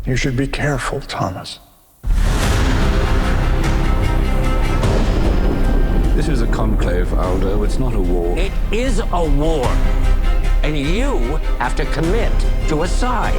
You should be careful, Thomas. This is a conclave, Aldo. It's not a war. It is a war. And you have to commit to a side.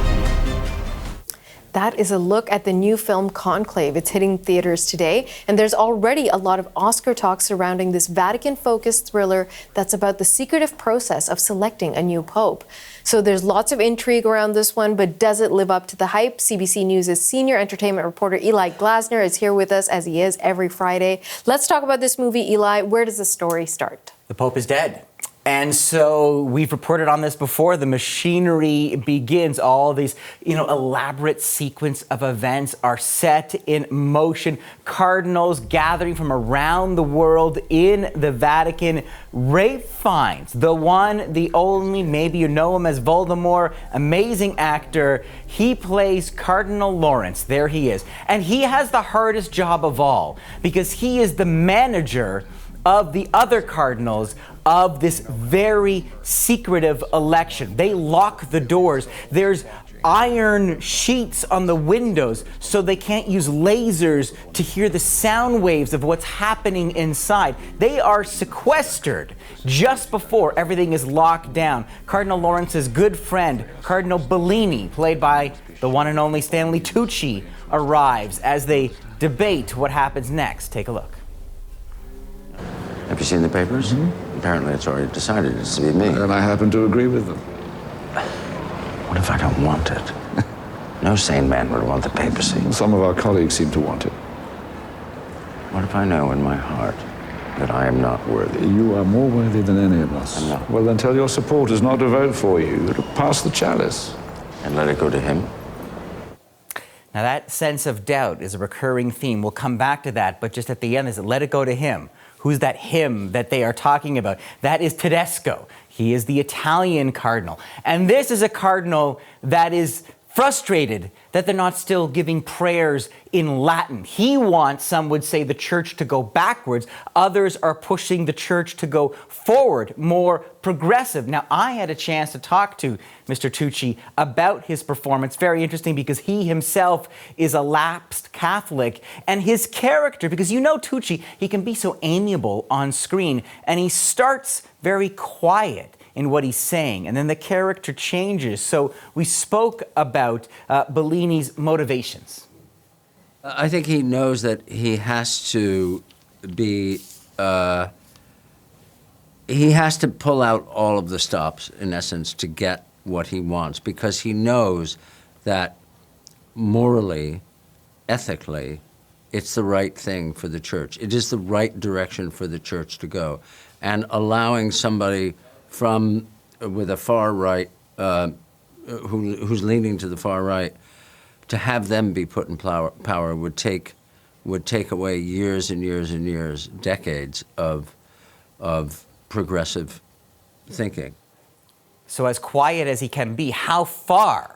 That is a look at the new film Conclave. It's hitting theaters today, and there's already a lot of Oscar talk surrounding this Vatican-focused thriller that's about the secretive process of selecting a new pope. So there's lots of intrigue around this one, but does it live up to the hype? CBC News' senior entertainment reporter Eli Glasner is here with us, as he is every Friday. Let's talk about this movie, Eli. Where does the story start? The Pope is dead. And so we've reported on this before. The machinery begins. All these, elaborate sequence of events are set in motion. Cardinals gathering from around the world in the Vatican. Ralph Fiennes, the one, the only, maybe you know him as Voldemort, amazing actor. He plays Cardinal Lawrence. There he is. And he has the hardest job of all because he is the manager of the other cardinals of this very secretive election. They lock the doors. There's iron sheets on the windows so they can't use lasers to hear the sound waves of what's happening inside. They are sequestered just before everything is locked down. Cardinal Lawrence's good friend, Cardinal Bellini, played by the one and only Stanley Tucci, arrives as they debate what happens next. Take a look. Have you seen the papers? Mm-hmm. Apparently it's already decided it's to be me. And I happen to agree with them. What if I don't want it? No sane man would want the papacy. Some of our colleagues seem to want it. What if I know in my heart that I am not worthy? You are more worthy than any of us. I'm not. Well, then tell your supporters not to vote for you, to pass the chalice. And let it go to him? Now that sense of doubt is a recurring theme. We'll come back to that, but just at the end is let it go to him. Who's that him that they are talking about? That is Tedesco. He is the Italian cardinal. And this is a cardinal that is frustrated that they're not still giving prayers in Latin. He wants, some would say, the church to go backwards. Others are pushing the church to go forward, more progressive. Now, I had a chance to talk to Mr. Tucci about his performance. Very interesting because he himself is a lapsed Catholic. And his character, because Tucci, he can be so amiable on screen, and he starts very quiet in what he's saying, and then the character changes. So we spoke about Bellini's motivations. I think he knows that he has to be, he has to pull out all of the stops, in essence, to get what he wants, because he knows that morally, ethically, it's the right thing for the church. It is the right direction for the church to go. And allowing somebody with a far right, who's leaning to the far right, to have them be put in power would take away years and years and years, decades of progressive thinking. So as quiet as he can be, how far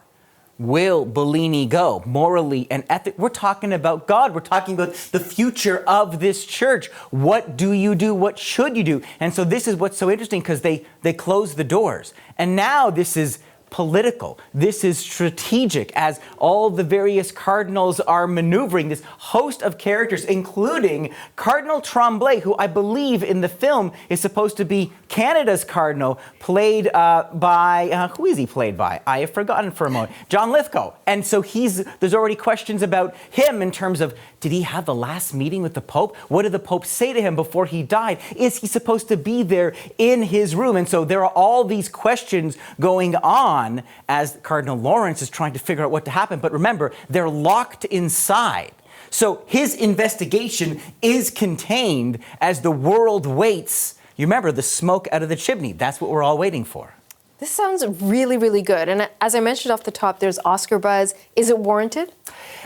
will Bellini go morally and ethically? We're talking about God. We're talking about the future of this church. What do you do? What should you do? And so this is what's so interesting, because they close the doors. And now this is political. This is strategic, as all the various cardinals are maneuvering this host of characters, including Cardinal Tremblay, who I believe in the film is supposed to be Canada's cardinal, played by, who is he played by? I have forgotten for a moment. John Lithgow. And so there's already questions about him in terms of, did he have the last meeting with the Pope? What did the Pope say to him before he died? Is he supposed to be there in his room? And so there are all these questions going on as Cardinal Lawrence is trying to figure out what to happen. But remember, they're locked inside. So his investigation is contained as the world waits. You remember the smoke out of the chimney. That's what we're all waiting for. This sounds really, really good. And as I mentioned off the top, there's Oscar buzz. Is it warranted?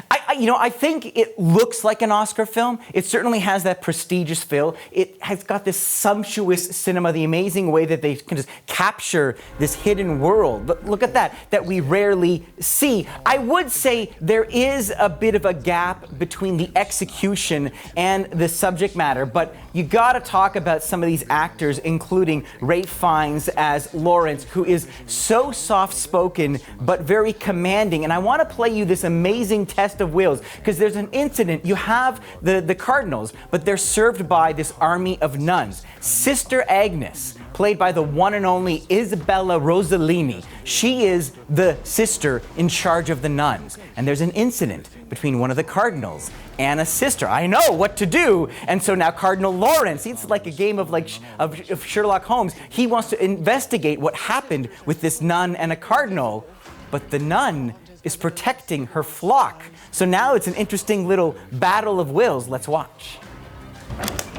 I think it looks like an Oscar film. It certainly has that prestigious feel. It has got this sumptuous cinema, the amazing way that they can just capture this hidden world. Look at that we rarely see. I would say there is a bit of a gap between the execution and the subject matter, but you got to talk about some of these actors, including Ralph Fiennes as Lawrence, who is so soft-spoken but very commanding. And I want to play you this amazing test of wills, because there's an incident. You have the cardinals, but they're served by this army of nuns. Sister Agnes, played by the one and only Isabella Rossellini. She is the sister in charge of the nuns. And there's an incident between one of the cardinals and a sister. I know what to do. And so now Cardinal Lawrence, it's like a game of of Sherlock Holmes. He wants to investigate what happened with this nun and a cardinal, but the nun is protecting her flock. So now it's an interesting little battle of wills. Let's watch.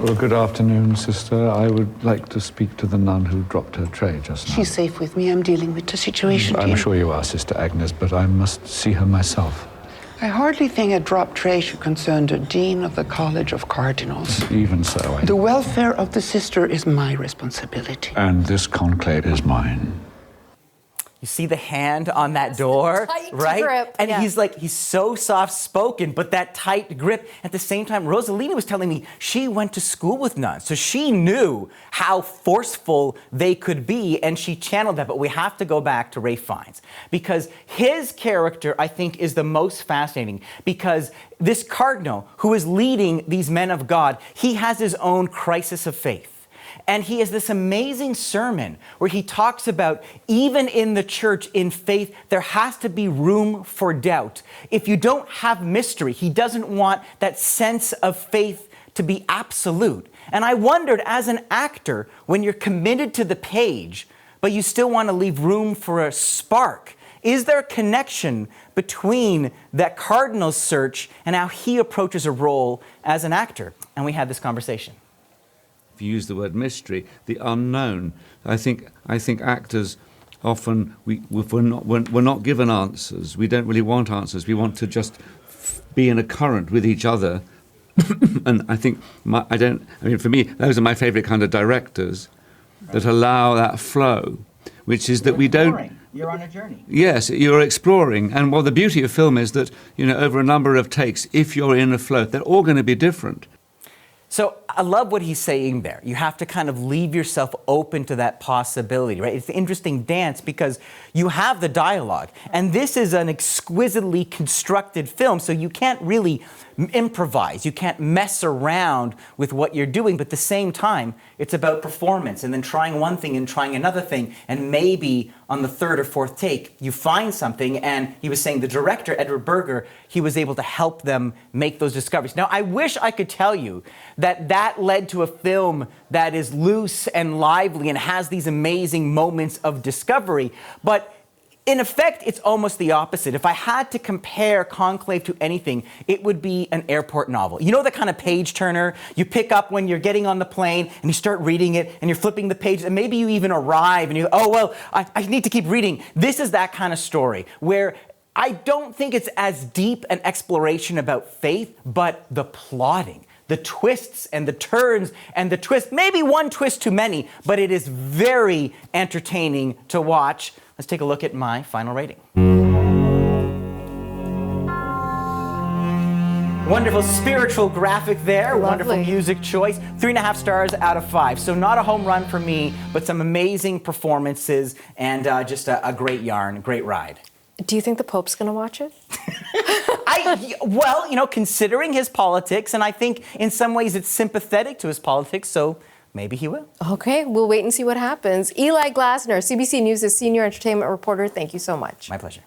Well, good afternoon, sister. I would like to speak to the nun who dropped her tray just now. She's safe with me. I'm dealing with the situation. I'm dear. sure you are, Sister Agnes, but I must see her myself. I hardly think a dropped tray should concern the Dean of the College of Cardinals. Even so, The welfare of the sister is my responsibility. And this conclave is mine. You see the hand on that door, tight right? grip, And yeah. he's so soft-spoken, but that tight grip. At the same time, Rossellini was telling me she went to school with nuns, so she knew how forceful they could be, and she channeled that. But we have to go back to Ralph Fiennes, because his character, I think, is the most fascinating, because this cardinal who is leading these men of God, he has his own crisis of faith. And he has this amazing sermon where he talks about, even in the church, in faith, there has to be room for doubt. If you don't have mystery, he doesn't want that sense of faith to be absolute. And I wondered, as an actor, when you're committed to the page, but you still want to leave room for a spark, is there a connection between that cardinal's search and how he approaches a role as an actor? And we had this conversation. If you use the word mystery, the unknown. I think actors often, we're not given answers. We don't really want answers. We want to just be in a current with each other. And I think, for me, those are my favorite kind of directors that allow that flow, which is that we don't... You're on a journey. Yes, you're exploring. And the beauty of film is that, over a number of takes, if you're in a flow, they're all going to be different. So I love what he's saying there. You have to kind of leave yourself open to that possibility, right? It's an interesting dance because you have the dialogue, and this is an exquisitely constructed film, so you can't really improvise. You can't mess around with what you're doing, but at the same time, it's about performance and then trying one thing and trying another thing, and maybe on the third or fourth take, you find something. And he was saying the director, Edward Berger, he was able to help them make those discoveries. Now, I wish I could tell you that led to a film that is loose and lively and has these amazing moments of discovery, but in effect, it's almost the opposite. If I had to compare Conclave to anything, it would be an airport novel. You know the kind of page turner you pick up when you're getting on the plane and you start reading it and you're flipping the pages and maybe you even arrive and you go, oh, well, I need to keep reading. This is that kind of story where I don't think it's as deep an exploration about faith, but the plotting, the twists and the turns and the twists, maybe one twist too many, but it is very entertaining to watch. Let's take a look at my final rating. Wonderful spiritual graphic there. Lovely. Wonderful music choice. 3.5 stars out of 5. So not a home run for me, but some amazing performances and just a great yarn, great ride. Do you think the Pope's going to watch it? Well, considering his politics, and I think in some ways it's sympathetic to his politics, so maybe he will. Okay, we'll wait and see what happens. Eli Glasner, CBC News' senior entertainment reporter, thank you so much. My pleasure.